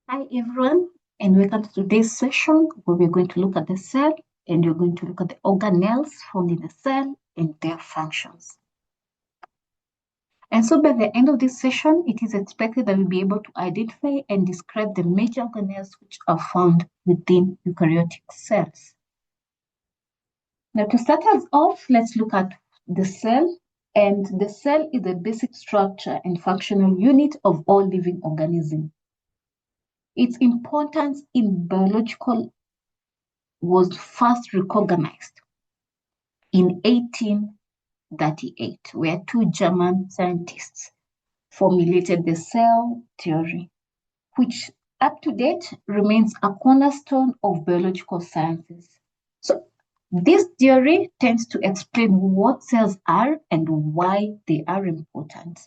Hi everyone, and welcome to today's session where we're going to look at the cell and we're going to look at the organelles found in the cell and their functions. And so by the end of this session, it is expected that we'll be able to identify and describe the major organelles which are found within eukaryotic cells. Now to start us off, let's look at the cell. And the cell is the basic structure and functional unit of all living organisms. Its importance in biological was first recognized in 1838, where two German scientists formulated the cell theory, which up to date remains a cornerstone of biological sciences. So this theory tends to explain what cells are and why they are important.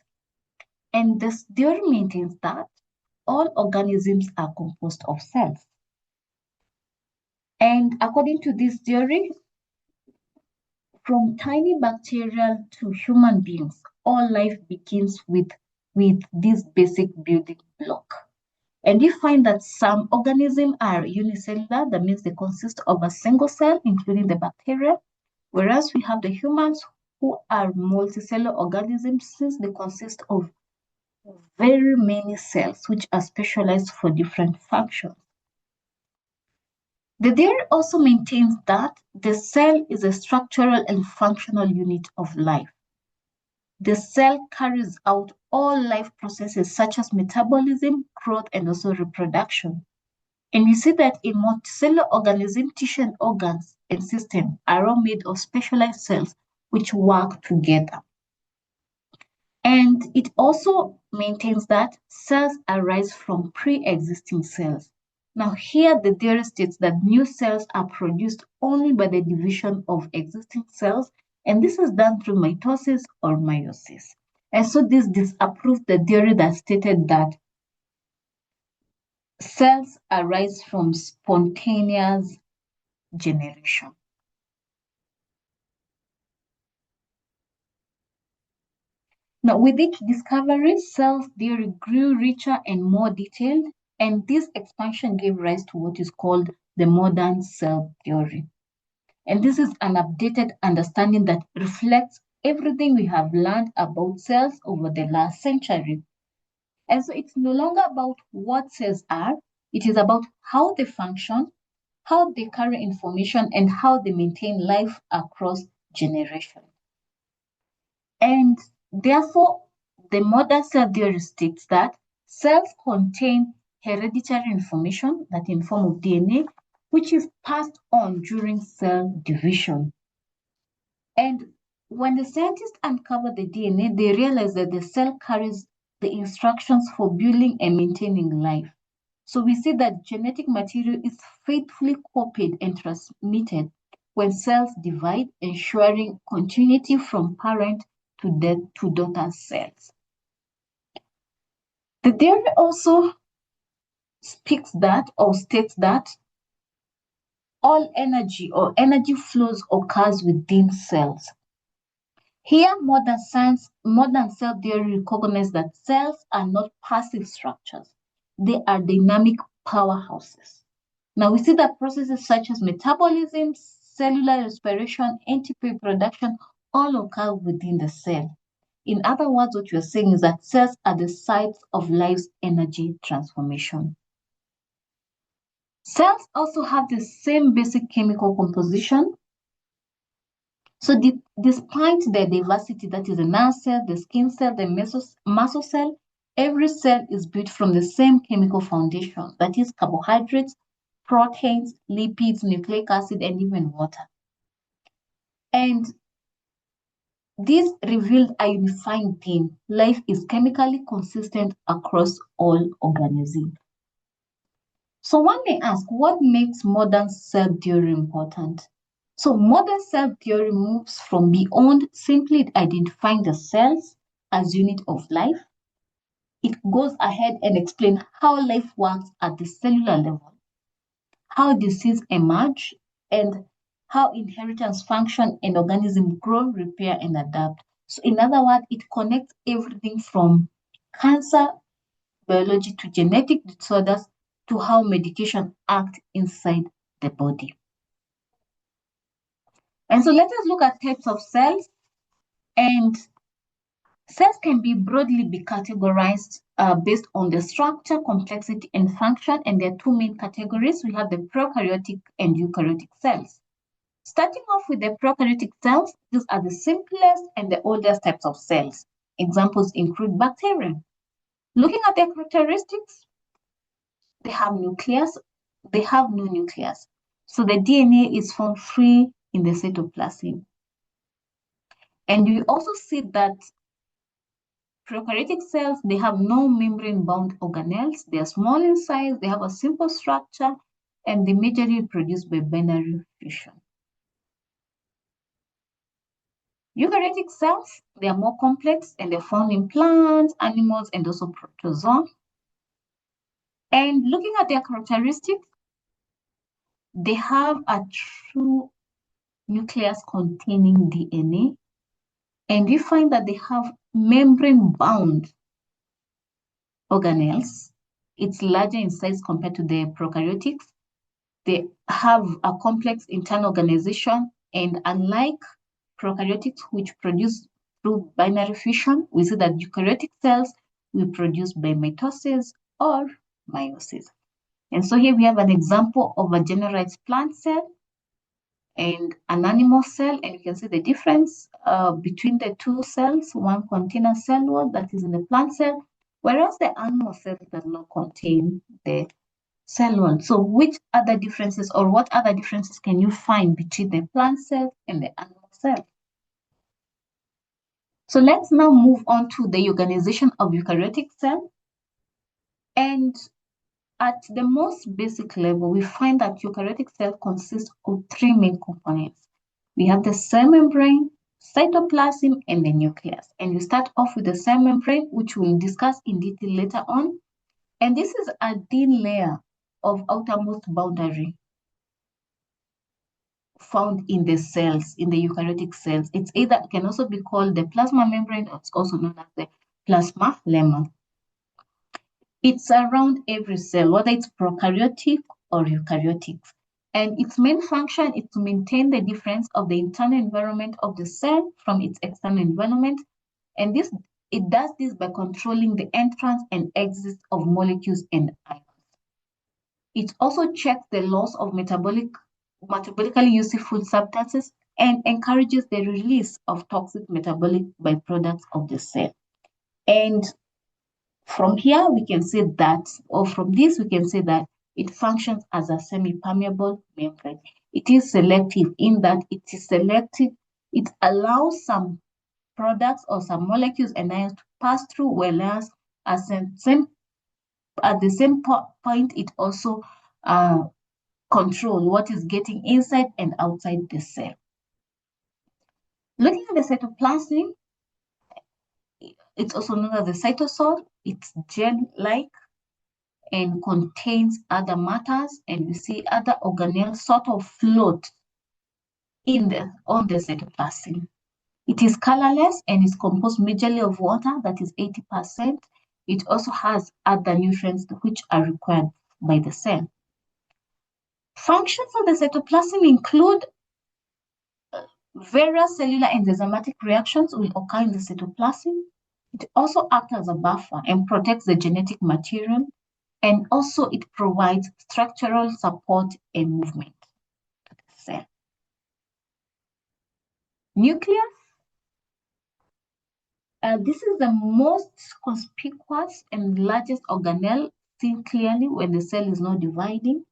And this theory maintains that all organisms are composed of cells. And according to this theory, from tiny bacteria to human beings, all life begins with this basic building block. And we find that some organisms are unicellular, that means they consist of a single cell, including the bacteria, whereas we have the humans who are multicellular organisms since they consist of very many cells which are specialized for different functions. The theory also maintains that the cell is a structural and functional unit of life. The cell carries out all life processes such as metabolism, growth, and also reproduction. And we see that in multicellular organisms, tissue and organs and systems are all made of specialized cells which work together. And it also maintains that cells arise from pre-existing cells. Now here the theory states that new cells are produced only by the division of existing cells, and this is done through mitosis or meiosis. And so this disapproves the theory that stated that cells arise from spontaneous generation. Now, with each discovery, cell theory grew richer and more detailed, and this expansion gave rise to what is called the modern cell theory. And this is an updated understanding that reflects everything we have learned about cells over the last century. And so it's no longer about what cells are, it is about how they function, how they carry information, and how they maintain life across generations. And therefore, the modern cell theory states that cells contain hereditary information, that in form of DNA, which is passed on during cell division. And when the scientists uncover the DNA, they realize that the cell carries the instructions for building and maintaining life. So we see that genetic material is faithfully copied and transmitted when cells divide, ensuring continuity from parent to daughter cells. The theory also speaks that or states that all energy or energy flows occurs within cells. Here, modern cell theory recognizes that cells are not passive structures. They are dynamic powerhouses. Now we see that processes such as metabolism, cellular respiration, ATP production all occur within the cell. In other words, what you're saying is that cells are the sites of life's energy transformation. Cells also have the same basic chemical composition. So despite the diversity that is the nerve cell, the skin cell, the muscle cell, every cell is built from the same chemical foundation, that is carbohydrates, proteins, lipids, nucleic acid, and even water. And this revealed a unifying theme: life is chemically consistent across all organisms. So one may ask, what makes modern cell theory important? So modern cell theory moves from beyond simply identifying the cells as unit of life. It goes ahead and explains how life works at the cellular level, how disease emerge, and how inheritance function and organisms grow, repair, and adapt. So in other words, it connects everything from cancer biology to genetic disorders to how medication acts inside the body. And so let us look at types of cells. And cells can broadly be categorized based on the structure, complexity, and function. And there are two main categories. We have the prokaryotic and eukaryotic cells. Starting off with the prokaryotic cells, these are the simplest and the oldest types of cells. Examples include bacteria. Looking at their characteristics, they have nucleus, they have no nucleus. So the DNA is found free in the cytoplasm. And you also see that prokaryotic cells, they have no membrane-bound organelles. They are small in size, they have a simple structure, and they majorly produce by binary fission. Eukaryotic cells, they are more complex and they're found in plants, animals, and also protozoa. And looking at their characteristics, they have a true nucleus containing DNA. And we find that they have membrane-bound organelles. It's larger in size compared to the prokaryotics. They have a complex internal organization, and unlike prokaryotics, which produce through binary fission, we see that eukaryotic cells will produce by mitosis or meiosis. And so here we have an example of a generalized plant cell and an animal cell, and you can see the difference between the two cells. One contains a cell wall that is in the plant cell, whereas the animal cell does not contain the cell wall. So which other differences or what other differences can you find between the plant cell and the animal cell? So let's now move on to the organization of eukaryotic cell. And at the most basic level, we find that eukaryotic cell consists of three main components. We have the cell membrane, cytoplasm, and the nucleus. And we start off with the cell membrane, which we'll discuss in detail later on. And this is a thin layer of outermost boundary found in the cells, in the eukaryotic cells. It can also be called the plasma membrane, or it's also known as the plasma lemma. It's around every cell, whether it's prokaryotic or eukaryotic. And its main function is to maintain the difference of the internal environment of the cell from its external environment. And it does this by controlling the entrance and exit of molecules and ions. It also checks the loss of metabolically useful substances and encourages the release of toxic metabolic byproducts of the cell. And from here, we can say that, or from this, we can say that it functions as a semi-permeable membrane. It is selective in that it allows some products or some molecules and ions to pass through, whereas at the same point, it also controls what is getting inside and outside the cell. Looking at the cytoplasm, it's also known as the cytosol. It's gel-like and contains other matters, and we see other organelles sort of float on the cytoplasm. It is colorless and is composed majorly of water, that is 80%. It also has other nutrients which are required by the cell. Functions of the cytoplasm include various cellular and enzymatic reactions will occur in the cytoplasm. It also acts as a buffer and protects the genetic material, and also it provides structural support and movement to the cell. Nucleus. This is the most conspicuous and largest organelle seen clearly when the cell is not dividing.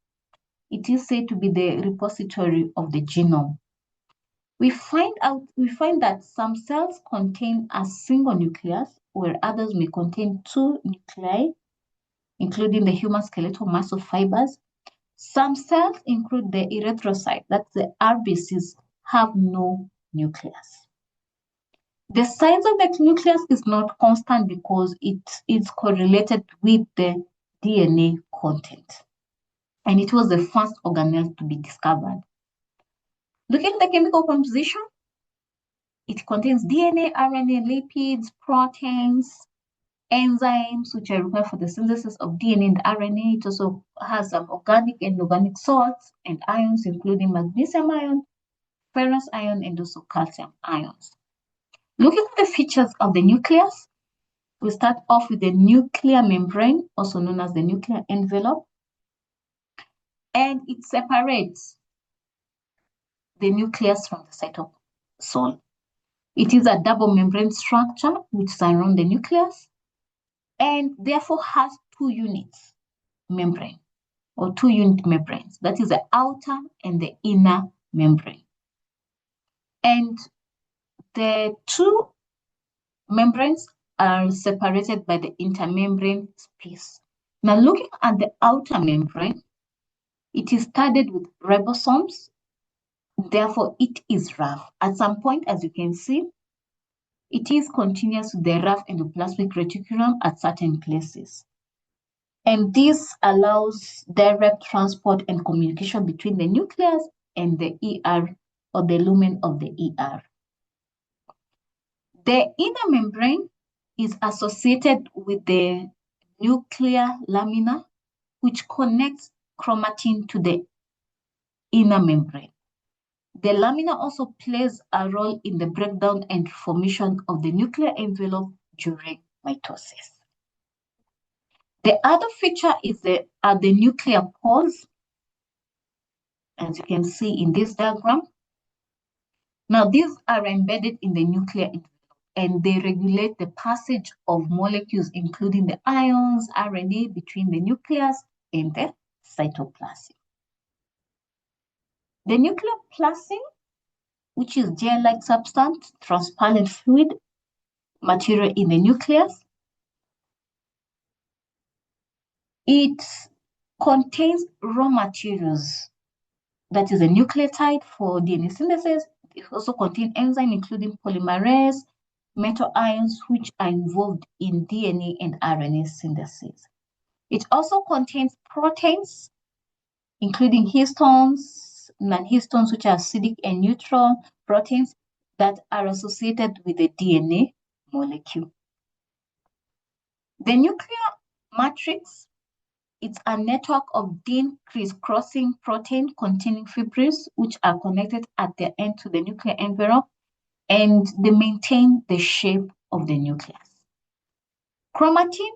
It is said to be the repository of the genome. We find that some cells contain a single nucleus, where others may contain two nuclei, including the human skeletal muscle fibers. Some cells, include the erythrocyte, that's the RBCs, have no nucleus. The size of the nucleus is not constant because it is correlated with the DNA content. And it was the first organelle to be discovered. Looking at the chemical composition, it contains DNA, RNA, lipids, proteins, enzymes which are required for the synthesis of DNA and RNA. It also has some organic and inorganic salts and ions, including magnesium ion, ferrous ion, and also calcium ions. Looking at the features of the nucleus, we start off with the nuclear membrane, also known as the nuclear envelope, and it separates the nucleus from the cytosol. It is a double membrane structure which surrounds the nucleus and therefore has two units membrane or two unit membranes. That is the outer and the inner membrane. And the two membranes are separated by the intermembrane space. Now, looking at the outer membrane, it is studded with ribosomes. Therefore, it is rough. At some point, as you can see, it is continuous with the rough endoplasmic reticulum at certain places. And this allows direct transport and communication between the nucleus and the ER or the lumen of the ER. The inner membrane is associated with the nuclear lamina, which connects chromatin to the inner membrane. The lamina also plays a role in the breakdown and formation of the nuclear envelope during mitosis. The other feature is the nuclear pores, as you can see in this diagram. Now, these are embedded in the nuclear envelope and they regulate the passage of molecules, including the ions, RNA, between the nucleus and the cytoplasm. The nuclear plasm, which is gel-like substance, transparent fluid material in the nucleus, it contains raw materials, that is a nucleotide for DNA synthesis. It also contains enzymes, including polymerase, metal ions, which are involved in DNA and RNA synthesis. It also contains proteins, including histones, non-histones, which are acidic and neutral proteins that are associated with the DNA molecule. The nuclear matrix, it's a network of DNA crisscrossing protein containing fibrils, which are connected at the end to the nuclear envelope, and they maintain the shape of the nucleus. Chromatin,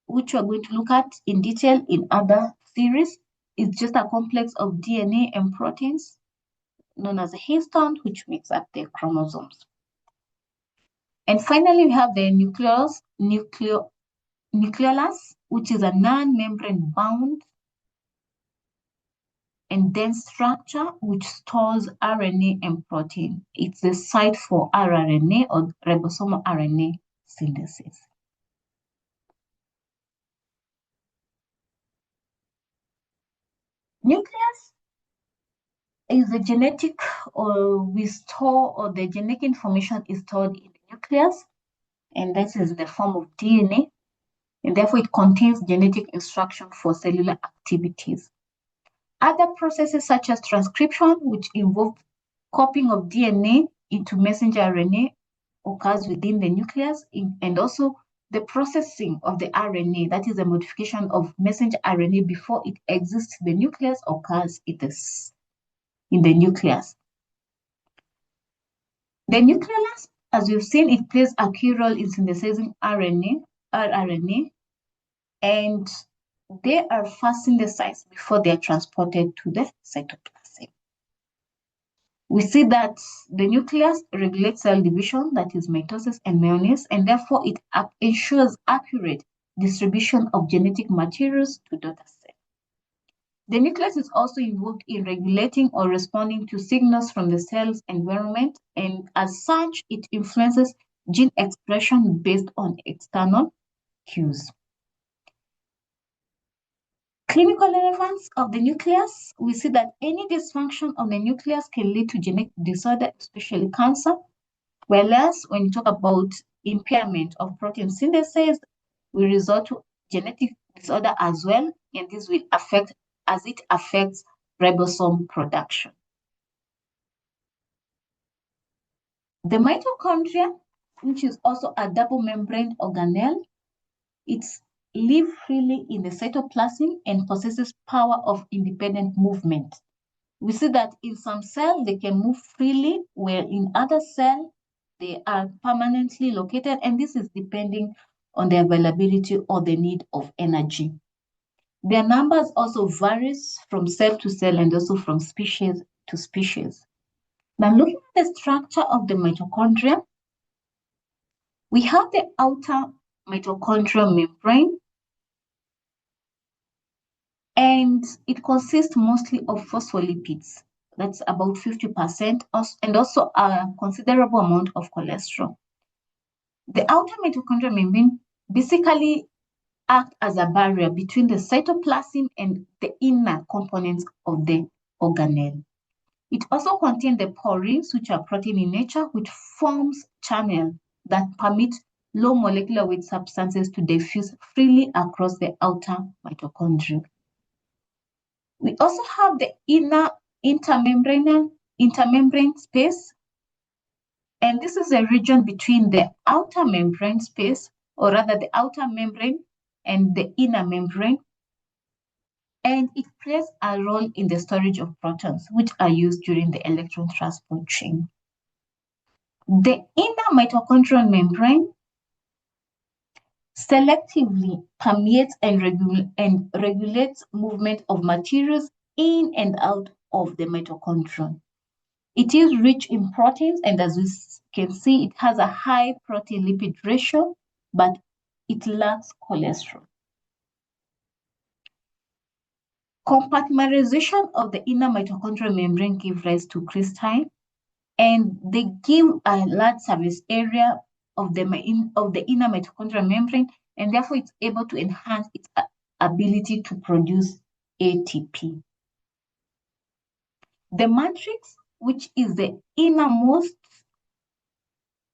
which we're going to look at in detail in other series, is just a complex of DNA and proteins known as a histone, which makes up the chromosomes. And finally, we have the nucleolus, which is a non-membrane bound and dense structure which stores RNA and protein. It's the site for rRNA or ribosomal RNA synthesis. Nucleus is the genetic the genetic information is stored in the nucleus, and this is the form of DNA, and therefore it contains genetic instruction for cellular activities. Other processes such as transcription, which involve copying of DNA into messenger RNA, occurs within the nucleus, and also the processing of the RNA, that is the modification of messenger RNA before it exits the nucleus, occurs in the nucleus. The nucleolus, as we've seen, it plays a key role in synthesizing rRNA, and they are first synthesized before they are transported to the cytoplasm. We see that the nucleus regulates cell division, that is mitosis and meiosis, and therefore it ensures accurate distribution of genetic materials to daughter cells. The nucleus is also involved in regulating or responding to signals from the cell's environment, and as such, it influences gene expression based on external cues. Clinical relevance of the nucleus, we see that any dysfunction of the nucleus can lead to genetic disorder, especially cancer, whereas when you talk about impairment of protein synthesis, we resort to genetic disorder as well, and this will affect as it affects ribosome production. The mitochondria which is also a double membrane organelle. It lives freely in the cytoplasm and possesses power of independent movement. We see that in some cells, they can move freely, where in other cells, they are permanently located, and this is depending on the availability or the need of energy. Their numbers also varies from cell to cell and also from species to species. Now, looking at the structure of the mitochondria, we have the outer mitochondrial membrane, and it consists mostly of phospholipids. That's about 50%, and also a considerable amount of cholesterol. The outer mitochondrial membrane basically acts as a barrier between the cytoplasm and the inner components of the organelle. It also contains the porins, which are protein in nature, which forms channels that permit low molecular weight substances to diffuse freely across the outer mitochondria. We also have the inner intermembrane space, and this is a region between the outer membrane space, or rather the outer membrane and the inner membrane, and it plays a role in the storage of protons, which are used during the electron transport chain. The inner mitochondrial membrane selectively permeates and regulates movement of materials in and out of the mitochondrion. It is rich in proteins, and as we can see, it has a high protein-lipid ratio, but it lacks cholesterol. Compartmentalization of the inner mitochondrial membrane gives rise to crystalline, and they give a large surface area of the inner mitochondrial membrane, and therefore it's able to enhance its ability to produce ATP. The matrix, which is the innermost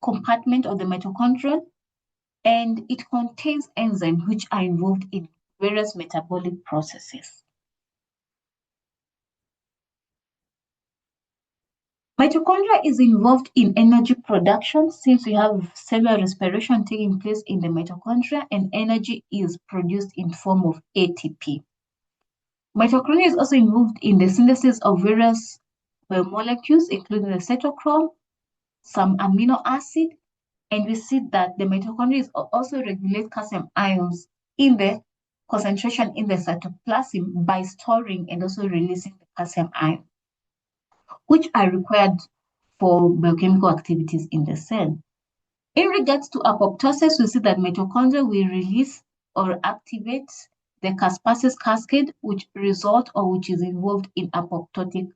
compartment of the mitochondria, and it contains enzymes which are involved in various metabolic processes. Mitochondria is involved in energy production since we have cellular respiration taking place in the mitochondria, and energy is produced in form of ATP. Mitochondria is also involved in the synthesis of various biomolecules, including the cytochrome, some amino acid, and we see that the mitochondria also regulate calcium ions in the concentration in the cytoplasm by storing and also releasing the calcium ion, which are required for biochemical activities in the cell. In regards to apoptosis, we see that mitochondria will release or activate the Caspase cascade, which result or which is involved in apoptotic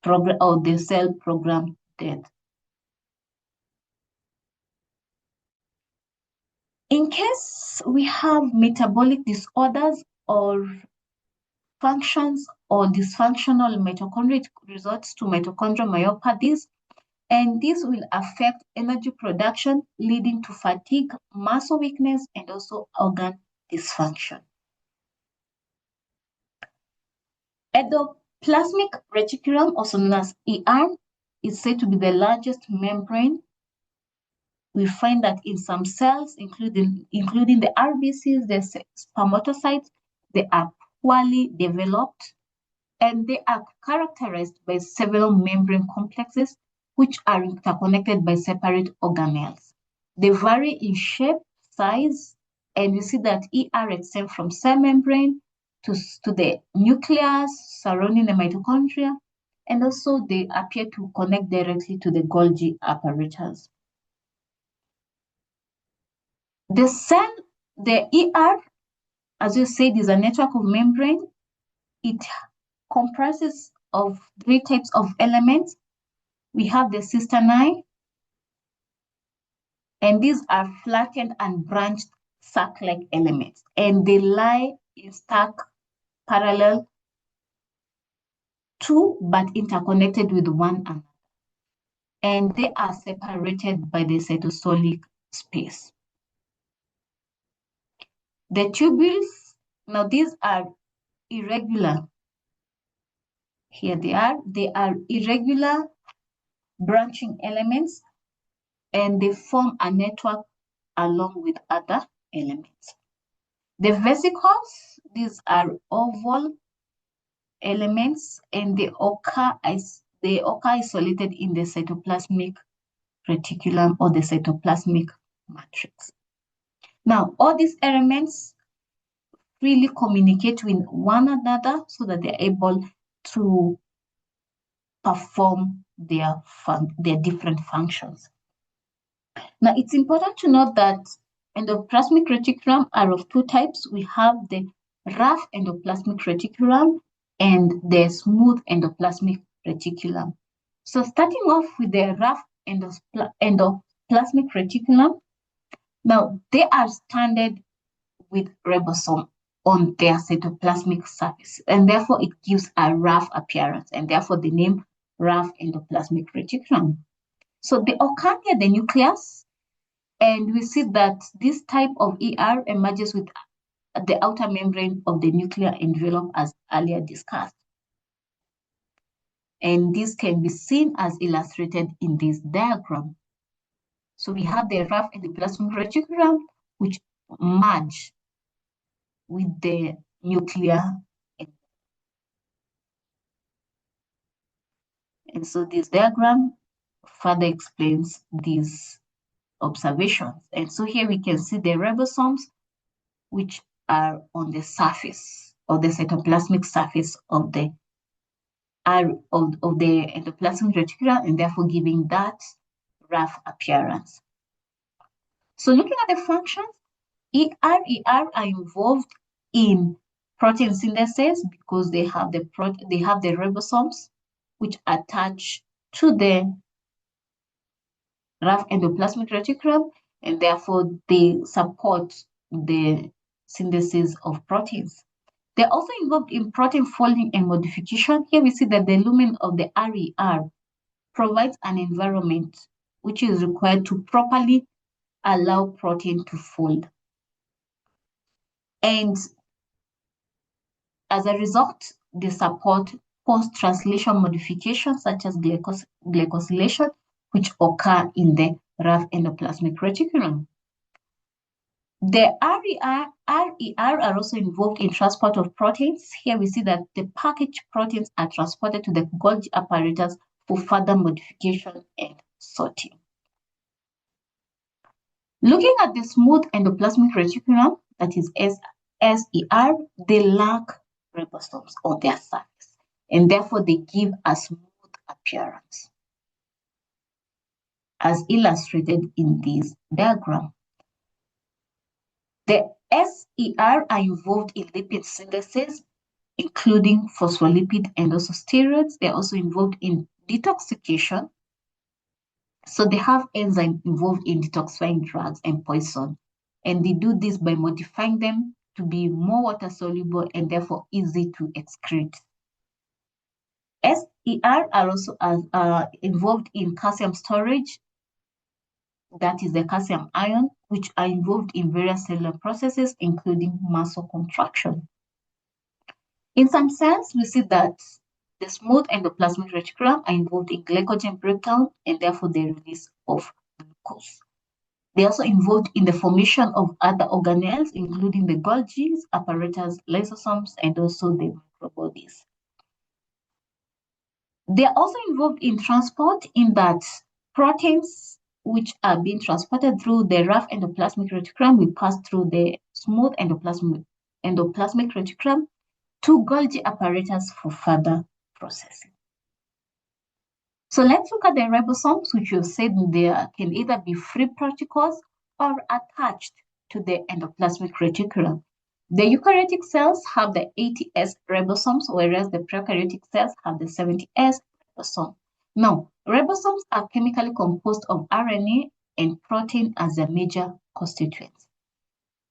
program or the cell program death. In case we have metabolic disorders or functions or dysfunctional mitochondria, it results to mitochondrial myopathies, and this will affect energy production, leading to fatigue, muscle weakness, and also organ dysfunction. Endoplasmic reticulum, also known as ER, is said to be the largest membrane. We find that in some cells, including the RBCs, the spermatocytes, they are poorly developed, and they are characterized by several membrane complexes which are interconnected by separate organelles. They vary in shape, size, and you see that ER extends from cell membrane to the nucleus surrounding the mitochondria, and also they appear to connect directly to the Golgi apparatus. The cell, the ER, as you said, is a network of membrane. It comprises of three types of elements. We have the cisternae, and these are flattened and branched sac-like elements, and they lie in stack parallel to but interconnected with one another, and they are separated by the cytosolic space. The tubules, now these are irregular. Here they are irregular branching elements, and they form a network along with other elements. The vesicles, these are oval elements, and they occur isolated in the cytoplasmic reticulum or the cytoplasmic matrix. Now, all these elements freely communicate with one another so that they're able to perform their different functions. Now, it's important to note that endoplasmic reticulum are of two types. We have the rough endoplasmic reticulum and the smooth endoplasmic reticulum. So starting off with the rough endoplasmic reticulum, now they are standard with ribosome on their cytoplasmic surface, and therefore it gives a rough appearance, and therefore the name rough endoplasmic reticulum. So they occur near the nucleus, and we see that this type of ER emerges with the outer membrane of the nuclear envelope as earlier discussed. And this can be seen as illustrated in this diagram. So we have the rough endoplasmic reticulum, which merge with the nuclear. And so this diagram further explains these observations. And so here we can see the ribosomes, which are on the surface or the cytoplasmic surface of the endoplasmic reticulum, and therefore giving that rough appearance. So looking at the functions, ER are involved in protein synthesis because they have the ribosomes which attach to the rough endoplasmic reticulum, and therefore they support the synthesis of proteins. They're also involved in protein folding and modification. Here we see that the lumen of the RER provides an environment which is required to properly allow protein to fold. And as a result, they support post-translation modifications such as glycosylation, which occur in the rough endoplasmic reticulum. The RER are also involved in transport of proteins. Here we see that the packaged proteins are transported to the Golgi apparatus for further modification and sorting. Looking at the smooth endoplasmic reticulum, that is SER, they lack ribosomes on their surface, and therefore they give a smooth appearance, as illustrated in this diagram. The SER are involved in lipid synthesis, including phospholipid and also steroids. They're also involved in detoxification. So they have enzymes involved in detoxifying drugs and poison. And they do this by modifying them to be more water soluble and therefore easy to excrete. SER are also involved in calcium storage, that is the calcium ion, which are involved in various cellular processes, including muscle contraction. In some cells, we see that the smooth endoplasmic reticulum are involved in glycogen breakdown and therefore the release of glucose. They are also involved in the formation of other organelles, including the Golgi, apparatus, lysosomes, and also the microbodies. They are also involved in transport in that proteins which are being transported through the rough endoplasmic reticulum will pass through the smooth endoplasmic reticulum to Golgi apparatus for further processing. So let's look at the ribosomes, which you've said they can either be free particles or attached to the endoplasmic reticulum. The eukaryotic cells have the 80S ribosomes, whereas the prokaryotic cells have the 70S ribosome. Now, ribosomes are chemically composed of RNA and protein as their major constituents.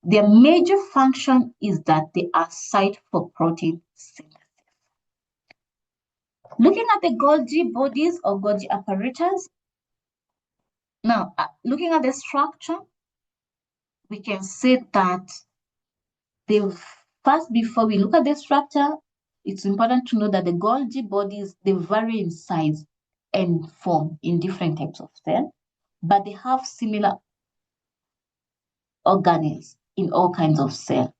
Their major function is that they are site for protein synthesis. Looking at the Golgi bodies or Golgi apparatus, now looking at the structure, we can say that before we look at the structure, it's important to know that the Golgi bodies, they vary in size and form in different types of cells. but they have similar organelles in all kinds of cells.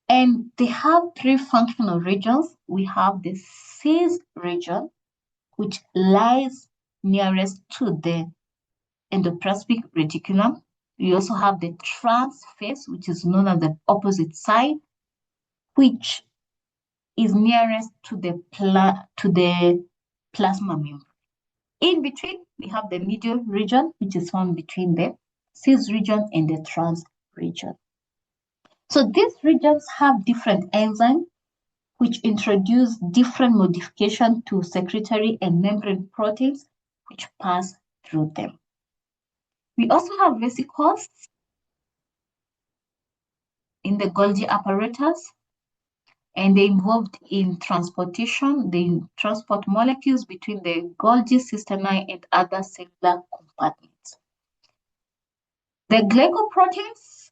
And they have three functional regions. We have the cis region, which lies nearest to the endoplasmic reticulum. We also have the trans phase, which is known as the opposite side, which is nearest to the plasma membrane. In between, we have the medial region, which is found between the cis region and the trans region. So these regions have different enzymes which introduce different modification to secretory and membrane proteins which pass through them. We also have vesicles in the Golgi apparatus, and they're involved in transportation. They transport molecules between the Golgi cisternae and other cellular compartments. The glycoproteins,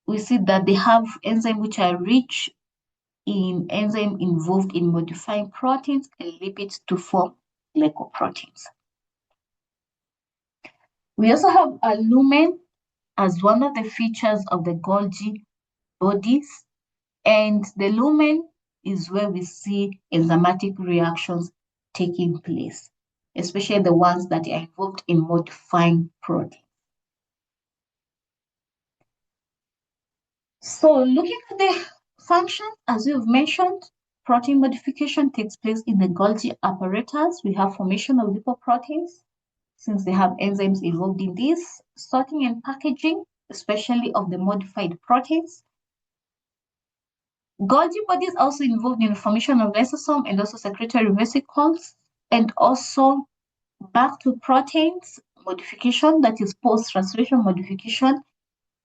we see that they have enzymes which are rich in enzyme involved in modifying proteins and lipids to form glycoproteins. We also have a lumen as one of the features of the Golgi bodies, and the lumen is where we see enzymatic reactions taking place, especially the ones that are involved in modifying proteins. So looking at the function, as we've mentioned, protein modification takes place in the Golgi apparatus. We have formation of lipoproteins, since they have enzymes involved in this, sorting and packaging, especially of the modified proteins. Golgi body is also involved in the formation of lysosome and also secretory vesicles, and also back to proteins modification, that is post-translation modification.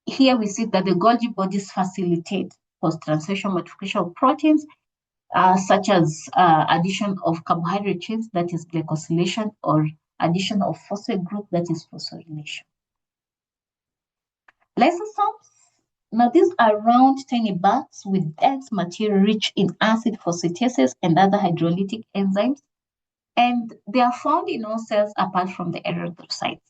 Here we see that the Golgi bodies facilitate post-translation modification of proteins, such as addition of carbohydrate chains, that is glycosylation, or addition of phosphate group, that is phosphorylation. Lysosomes, now these are round tiny bags with dense material rich in acid phosphatases and other hydrolytic enzymes, and they are found in all cells apart from the erythrocytes.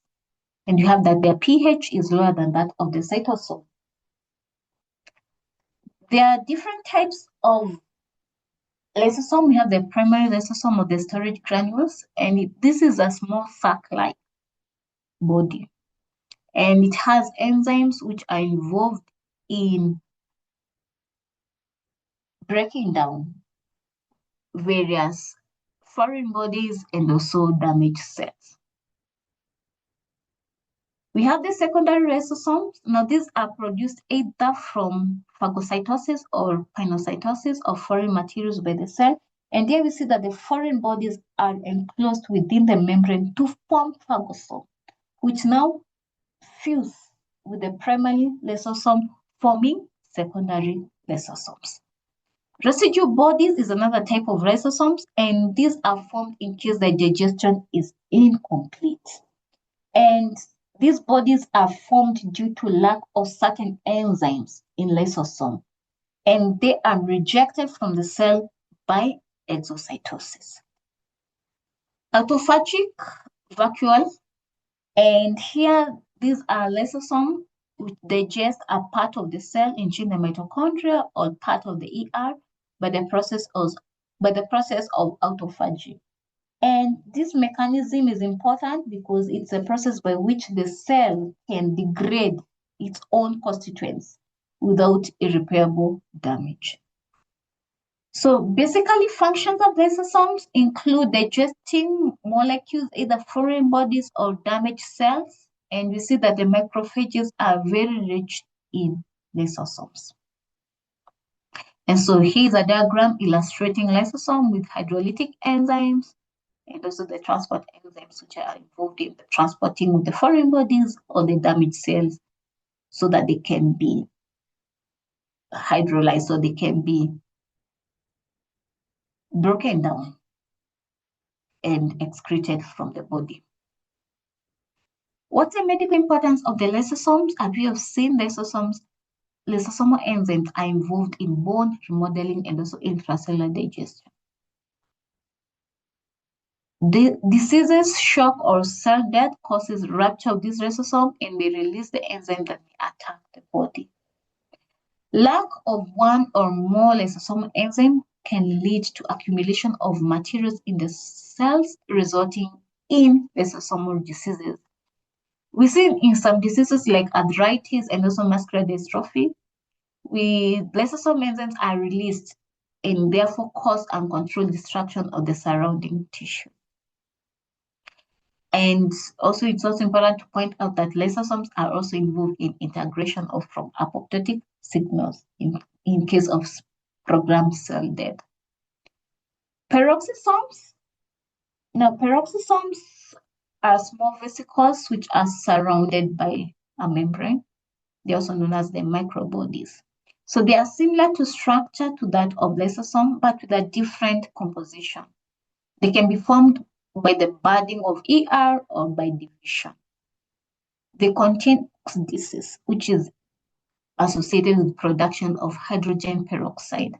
And you have that their pH is lower than that of the cytosol. There are different types of lysosome. We have the primary lysosome of the storage granules, and this is a small sac-like body. And it has enzymes which are involved in breaking down various foreign bodies and also damaged cells. We have the secondary lysosomes. Now these are produced either from phagocytosis or pinocytosis of foreign materials by the cell. And here we see that the foreign bodies are enclosed within the membrane to form phagosome, which now fuse with the primary lysosome, forming secondary lysosomes. Residue bodies is another type of lysosomes, and these are formed in case the digestion is incomplete. And these bodies are formed due to lack of certain enzymes in lysosome, and they are rejected from the cell by exocytosis. Autophagic vacuoles, and here these are lysosomes which digest a part of the cell, including the mitochondria or part of the ER, by the process of autophagy. And this mechanism is important because it's a process by which the cell can degrade its own constituents without irreparable damage. So basically, functions of lysosomes include digesting molecules, either foreign bodies or damaged cells. And we see that the macrophages are very rich in lysosomes. And so here's a diagram illustrating lysosome with hydrolytic enzymes and also the transport enzymes which are involved in the transporting of the foreign bodies or the damaged cells so that they can be hydrolyzed, so they can be broken down and excreted from the body. What's the medical importance of the lysosomes? As we have seen, lysosomal enzymes are involved in bone remodeling and also intracellular digestion. The diseases, shock, or cell death causes rupture of this ribosome and may release the enzyme that may attack the body. Lack of one or more lysosomal enzyme can lead to accumulation of materials in the cells, resulting in lysosomal diseases. We see in some diseases like arthritis and also muscular dystrophy, lysosome enzymes are released and therefore cause uncontrolled destruction of the surrounding tissue. And also, it's also important to point out that lysosomes are also involved in integration of from apoptotic signals in case of programmed cell death. Peroxisomes. Now, peroxisomes are small vesicles which are surrounded by a membrane. They're also known as the microbodies. So they are similar to structure to that of lysosome, but with a different composition. They can be formed by the budding of ER or by division. They contain oxidases, which is associated with production of hydrogen peroxide.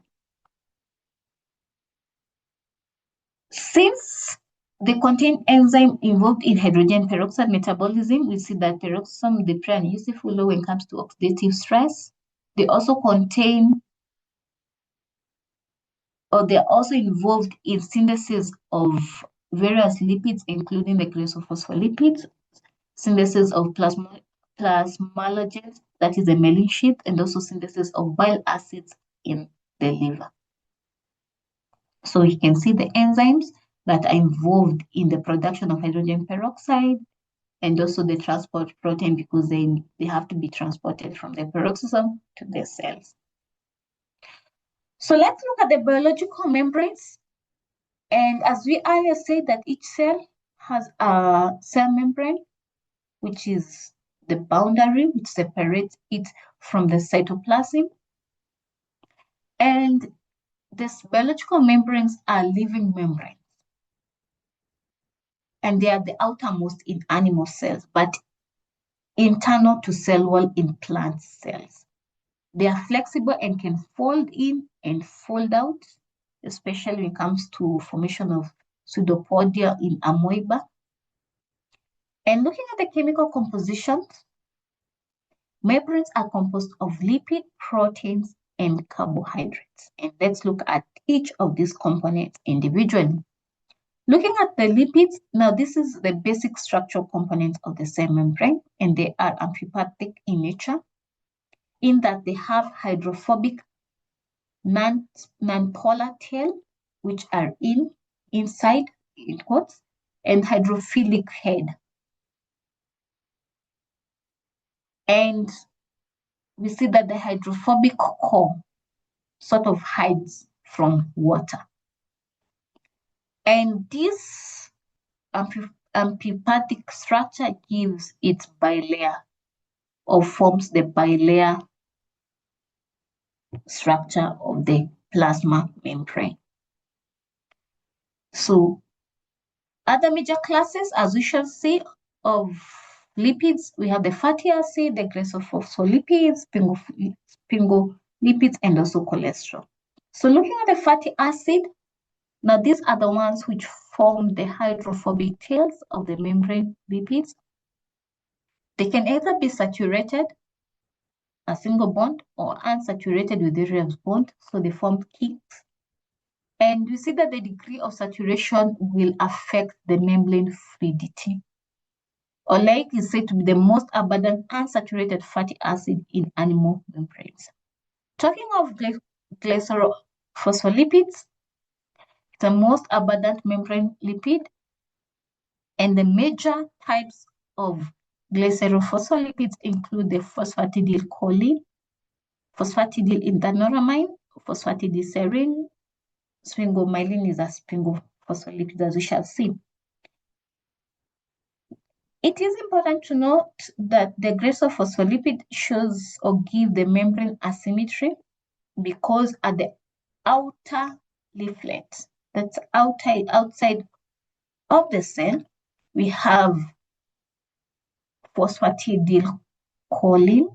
Since they contain enzyme involved in hydrogen peroxide metabolism, we see that peroxisomes they play a useful role when it comes to oxidative stress. They also contain, or they're also involved in synthesis of various lipids, including the glycophospholipids, synthesis of plasmalogens, that is the myelin sheath, and also synthesis of bile acids in the liver. So you can see the enzymes that are involved in the production of hydrogen peroxide and also the transport protein, because they have to be transported from the peroxisome to the cells. So let's look at the biological membranes. And as we earlier said, that each cell has a cell membrane, which is the boundary which separates it from the cytoplasm. And these biological membranes are living membranes. And they are the outermost in animal cells, but internal to cell wall in plant cells. They are flexible and can fold in and fold out, especially when it comes to formation of pseudopodia in amoeba. And looking at the chemical composition, membranes are composed of lipid, proteins, and carbohydrates. And let's look at each of these components individually. Looking at the lipids, now this is the basic structural components of the cell membrane, and they are amphipathic in nature, in that they have hydrophobic non-polar tail, which are inside, in quotes, and hydrophilic head. And we see that the hydrophobic core sort of hides from water. And this amphipathic structure gives it bilayer, or forms the bilayer structure of the plasma membrane. So other major classes, as we shall see, of lipids, we have the fatty acid, the glycophospholipids, sphingolipids, and also cholesterol. So looking at the fatty acid, now these are the ones which form the hydrophobic tails of the membrane lipids. They can either be saturated, a single bond, or unsaturated with various bonds, so they form kicks. And we see that the degree of saturation will affect the membrane fluidity. Oleic is said to be the most abundant unsaturated fatty acid in animal membranes. Talking of glycophospholipids, the most abundant membrane lipid, and the major types of glycerophospholipids include the phosphatidylcholine, phosphatidylintanoramine, phosphatidylserine, sphingomyelin is a sphingophospholipid, as we shall see. It is important to note that the glycophospholipid shows or give the membrane asymmetry, because at the outer leaflet, that's outside of the cell, we have phosphatidylcholine,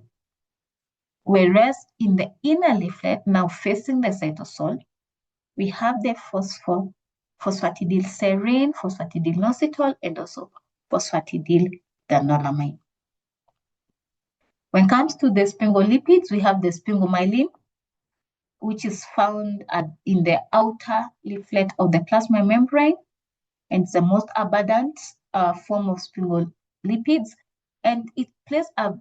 whereas in the inner leaflet, now facing the cytosol, we have the phosphatidylserine, phosphatidylnositol, and also phosphatidylguanolamine. When it comes to the sphingolipids, we have the sphingomyelin, which is found in the outer leaflet of the plasma membrane, and it's the most abundant form of sphingolipids, and it plays a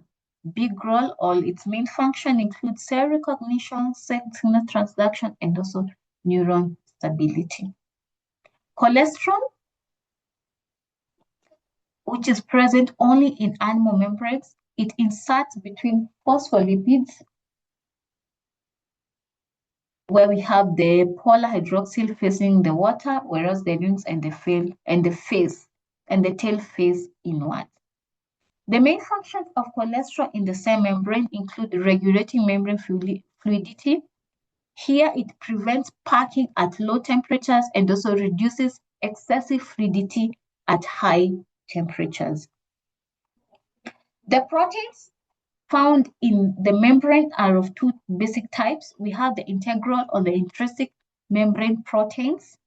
big role, or its main function includes cell recognition, signal transduction, and also neuron stability. Cholesterol, which is present only in animal membranes, it inserts between phospholipids, where we have the polar hydroxyl facing the water, whereas the wings and the tail face inward. The main functions of cholesterol in the cell membrane include regulating membrane fluidity. Here, it prevents packing at low temperatures and also reduces excessive fluidity at high temperatures. The proteins found in the membrane are of two basic types. We have the integral or the intrinsic membrane proteins,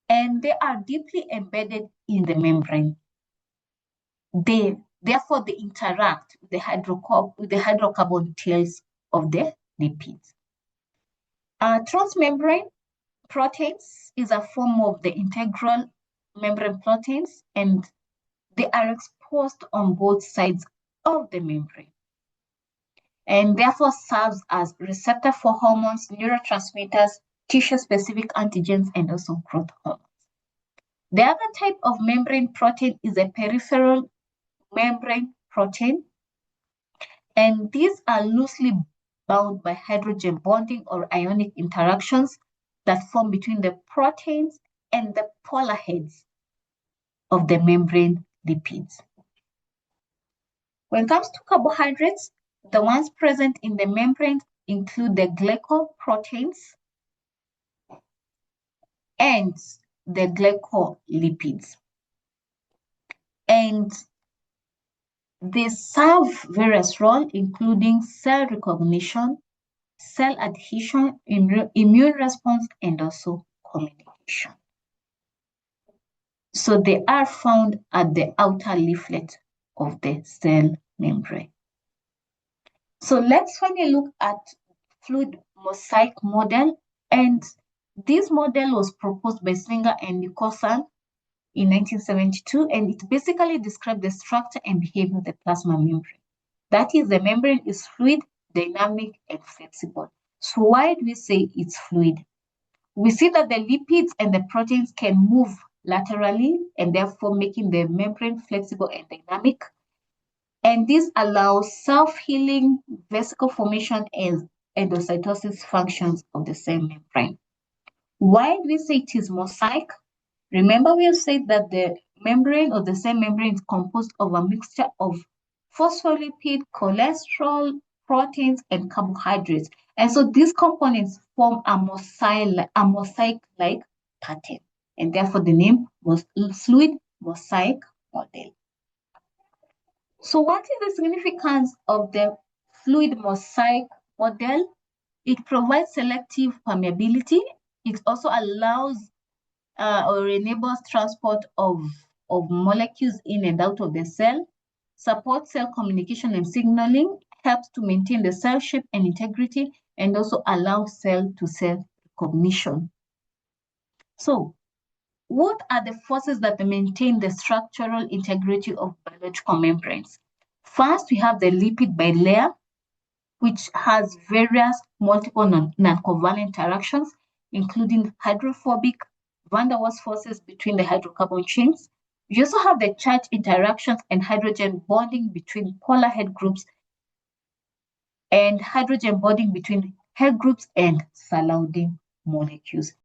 and they are deeply embedded in the membrane. Therefore, they interact with the hydrocarbon tails of the lipids. Transmembrane proteins is a form of the integral membrane proteins, and they are exposed on both sides of the membrane, and therefore serves as receptor for hormones, neurotransmitters, tissue-specific antigens, and also growth hormones. The other type of membrane protein is a peripheral membrane protein, and these are loosely bound by hydrogen bonding or ionic interactions that form between the proteins and the polar heads of the membrane lipids. When it comes to carbohydrates, the ones present in the membrane include the glycoproteins and the glycolipids. And they serve various roles, including cell recognition, cell adhesion, immune response, and also communication. So they are found at the outer leaflet of the cell membrane. So let's finally look at fluid mosaic model, and this model was proposed by Singer and Nicholson in 1972, and it basically describes the structure and behavior of the plasma membrane. That is, the membrane is fluid, dynamic, and flexible. So why do we say it's fluid? We see that the lipids and the proteins can move laterally, and therefore making the membrane flexible and dynamic. And this allows self-healing, vesicle formation, and endocytosis functions of the cell membrane. Why do we say it is mosaic? Remember, we have said that the membrane or the cell membrane is composed of a mixture of phospholipid, cholesterol, proteins, and carbohydrates. And so these components form a mosaic-like pattern. And therefore the name was fluid mosaic model. So what is the significance of the fluid mosaic model? It provides selective permeability. It also allows or enables transport of molecules in and out of the cell, supports cell communication and signaling, helps to maintain the cell shape and integrity, and also allows cell-to-cell recognition. So, what are the forces that maintain the structural integrity of biological membranes? First, we have the lipid bilayer, which has various multiple non-covalent interactions, including hydrophobic, van der Waals forces between the hydrocarbon chains. You also have the charge interactions and hydrogen bonding between polar head groups, and hydrogen bonding between head groups and surrounding molecules.